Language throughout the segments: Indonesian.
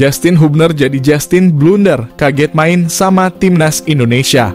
Justin Hubner jadi Justin blunder, kaget main sama timnas Indonesia.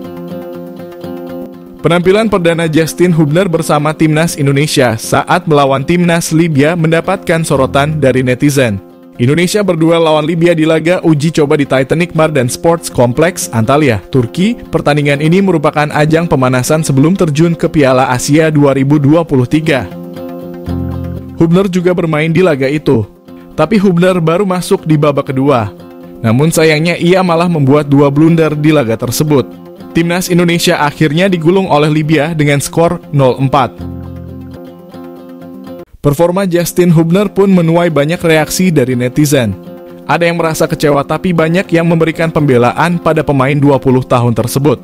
Penampilan perdana Justin Hubner bersama timnas Indonesia saat melawan timnas Libya mendapatkan sorotan dari netizen. Indonesia berduel lawan Libya di laga uji coba di Titanic Mardan Sports Complex, Antalya, Turki. Pertandingan ini merupakan ajang pemanasan sebelum terjun ke Piala Asia 2023. Hubner juga bermain di laga itu. Tapi Hubner baru masuk di babak kedua. Namun sayangnya ia malah membuat 2 blunder di laga tersebut. Timnas Indonesia akhirnya digulung oleh Libya dengan skor 0-4. Performa Justin Hubner pun menuai banyak reaksi dari netizen. Ada yang merasa kecewa tapi banyak yang memberikan pembelaan pada pemain 20 tahun tersebut.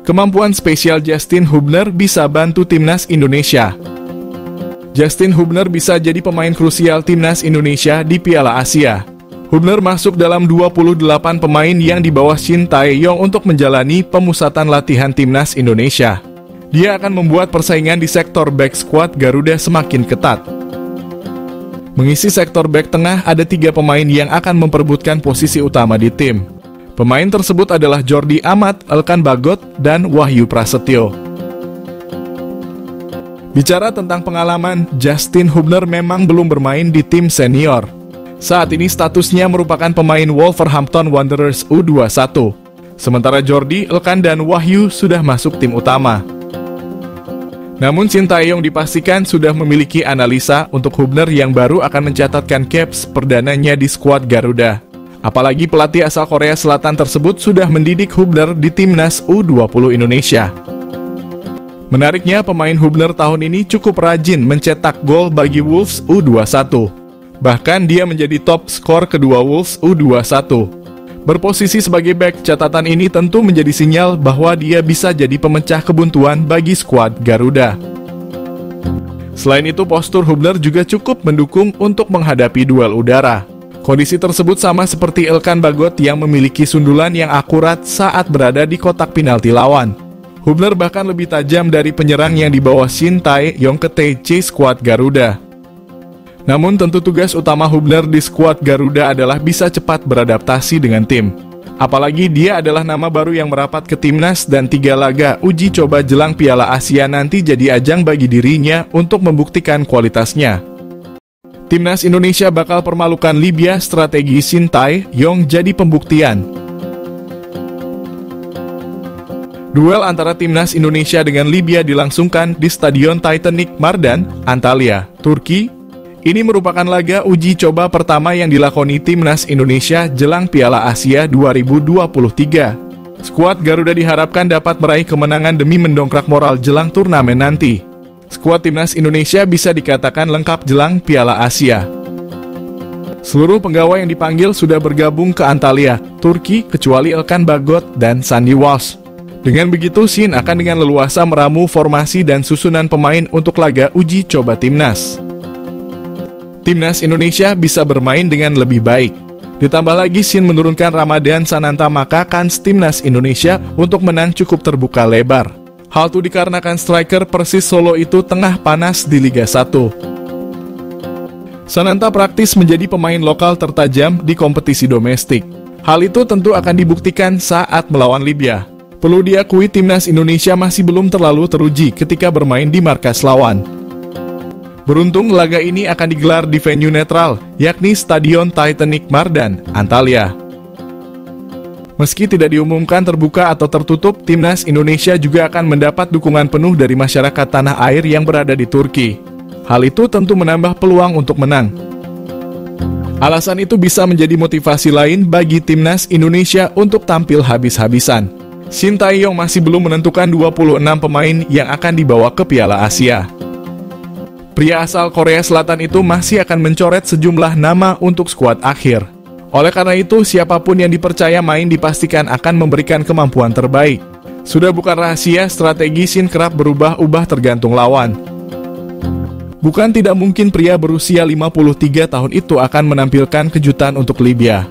Kemampuan spesial Justin Hubner bisa bantu timnas Indonesia. Justin Hubner bisa jadi pemain krusial timnas Indonesia di Piala Asia. Hubner masuk dalam 28 pemain yang di bawah Shin Tae-yong untuk menjalani pemusatan latihan timnas Indonesia. Dia akan membuat persaingan di sektor back squad Garuda semakin ketat. Mengisi sektor back tengah ada 3 pemain yang akan memperebutkan posisi utama di tim. Pemain tersebut adalah Jordi Amat, Elkan Bagot, dan Wahyu Prasetyo. Bicara tentang pengalaman, Justin Hubner memang belum bermain di tim senior. Saat ini statusnya merupakan pemain Wolverhampton Wanderers U21. Sementara Jordi, Elkan, dan Wahyu sudah masuk tim utama. Namun Shin Tae-yong dipastikan sudah memiliki analisa untuk Hubner yang baru akan mencatatkan caps perdananya di skuad Garuda. Apalagi pelatih asal Korea Selatan tersebut sudah mendidik Hubner di timnas U20 Indonesia. Menariknya, pemain Hubner tahun ini cukup rajin mencetak gol bagi Wolves U21. Bahkan dia menjadi top skor kedua Wolves U21. Berposisi sebagai bek, catatan ini tentu menjadi sinyal bahwa dia bisa jadi pemecah kebuntuan bagi skuad Garuda. Selain itu, postur Hubner juga cukup mendukung untuk menghadapi duel udara. Kondisi tersebut sama seperti Elkan Bagot yang memiliki sundulan yang akurat saat berada di kotak penalti lawan. Hubner bahkan lebih tajam dari penyerang yang dibawa Shin Tae-yong ke TC skuad Garuda. Namun tentu tugas utama Hubner di skuad Garuda adalah bisa cepat beradaptasi dengan tim. Apalagi dia adalah nama baru yang merapat ke timnas dan 3 laga uji coba jelang Piala Asia nanti jadi ajang bagi dirinya untuk membuktikan kualitasnya. Timnas Indonesia bakal permalukan Libya, strategi Shin Tae-yong jadi pembuktian. Duel antara timnas Indonesia dengan Libya dilangsungkan di Stadion Titanic Mardan, Antalya, Turki. Ini merupakan laga uji coba pertama yang dilakoni timnas Indonesia jelang Piala Asia 2023. Skuad Garuda diharapkan dapat meraih kemenangan demi mendongkrak moral jelang turnamen nanti. Skuad timnas Indonesia bisa dikatakan lengkap jelang Piala Asia. Seluruh penggawa yang dipanggil sudah bergabung ke Antalya, Turki, kecuali Elkan Bagot dan Sandy Walsh. Dengan begitu, Shin akan dengan leluasa meramu formasi dan susunan pemain untuk laga uji coba timnas. Timnas Indonesia bisa bermain dengan lebih baik. Ditambah lagi Shin menurunkan Ramadan Sananta, maka kans timnas Indonesia untuk menang cukup terbuka lebar. Hal itu dikarenakan striker Persis Solo itu tengah panas di Liga 1. Sananta praktis menjadi pemain lokal tertajam di kompetisi domestik. Hal itu tentu akan dibuktikan saat melawan Libya. Perlu diakui timnas Indonesia masih belum terlalu teruji ketika bermain di markas lawan. Beruntung laga ini akan digelar di venue netral, yakni Stadion Titanic Mardan, Antalya. Meski tidak diumumkan terbuka atau tertutup, timnas Indonesia juga akan mendapat dukungan penuh dari masyarakat tanah air yang berada di Turki. Hal itu tentu menambah peluang untuk menang. Alasan itu bisa menjadi motivasi lain bagi timnas Indonesia untuk tampil habis-habisan. Shin Tae-yong masih belum menentukan 26 pemain yang akan dibawa ke Piala Asia. Pria asal Korea Selatan itu masih akan mencoret sejumlah nama untuk skuad akhir. Oleh karena itu, siapapun yang dipercaya main dipastikan akan memberikan kemampuan terbaik. Sudah bukan rahasia, strategi Shin kerap berubah-ubah tergantung lawan. Bukan tidak mungkin pria berusia 53 tahun itu akan menampilkan kejutan untuk Libya.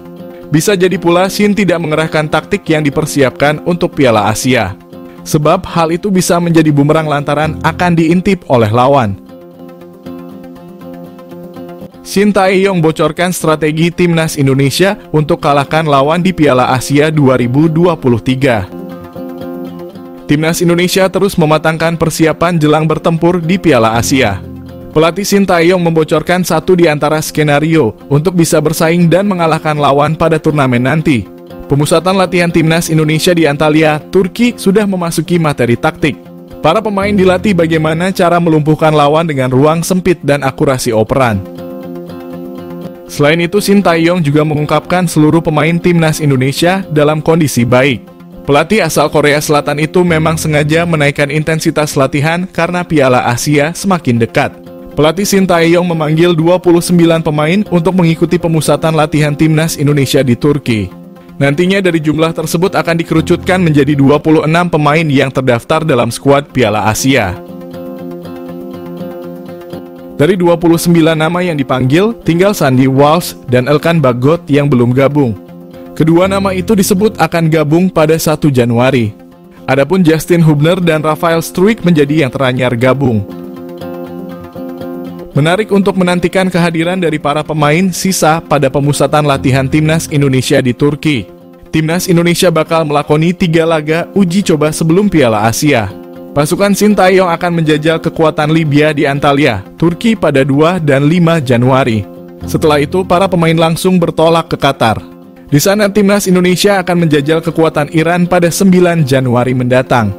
Bisa jadi pula Shin tidak mengerahkan taktik yang dipersiapkan untuk Piala Asia. Sebab hal itu bisa menjadi bumerang lantaran akan diintip oleh lawan. Shin Tae-yong bocorkan strategi timnas Indonesia untuk kalahkan lawan di Piala Asia 2023. Timnas Indonesia terus mematangkan persiapan jelang bertempur di Piala Asia. Pelatih Shin Tae-yong membocorkan satu di antara skenario untuk bisa bersaing dan mengalahkan lawan pada turnamen nanti. Pemusatan latihan timnas Indonesia di Antalya, Turki sudah memasuki materi taktik. Para pemain dilatih bagaimana cara melumpuhkan lawan dengan ruang sempit dan akurasi operan. Selain itu, Shin Tae-yong juga mengungkapkan seluruh pemain timnas Indonesia dalam kondisi baik. Pelatih asal Korea Selatan itu memang sengaja menaikkan intensitas latihan karena Piala Asia semakin dekat. Pelatih Shin Tae-yong memanggil 29 pemain untuk mengikuti pemusatan latihan timnas Indonesia di Turki. Nantinya dari jumlah tersebut akan dikerucutkan menjadi 26 pemain yang terdaftar dalam skuad Piala Asia. Dari 29 nama yang dipanggil, tinggal Sandy Walsh dan Elkan Bagot yang belum gabung. Kedua nama itu disebut akan gabung pada 1 Januari. Adapun Justin Hubner dan Rafael Struijk menjadi yang teranyar gabung. Menarik untuk menantikan kehadiran dari para pemain sisa pada pemusatan latihan timnas Indonesia di Turki. Timnas Indonesia bakal melakoni 3 laga uji coba sebelum Piala Asia. Pasukan Shin Tae-yong akan menjajal kekuatan Libya di Antalya, Turki pada 2 dan 5 Januari. Setelah itu, para pemain langsung bertolak ke Qatar. Di sana, timnas Indonesia akan menjajal kekuatan Iran pada 9 Januari mendatang.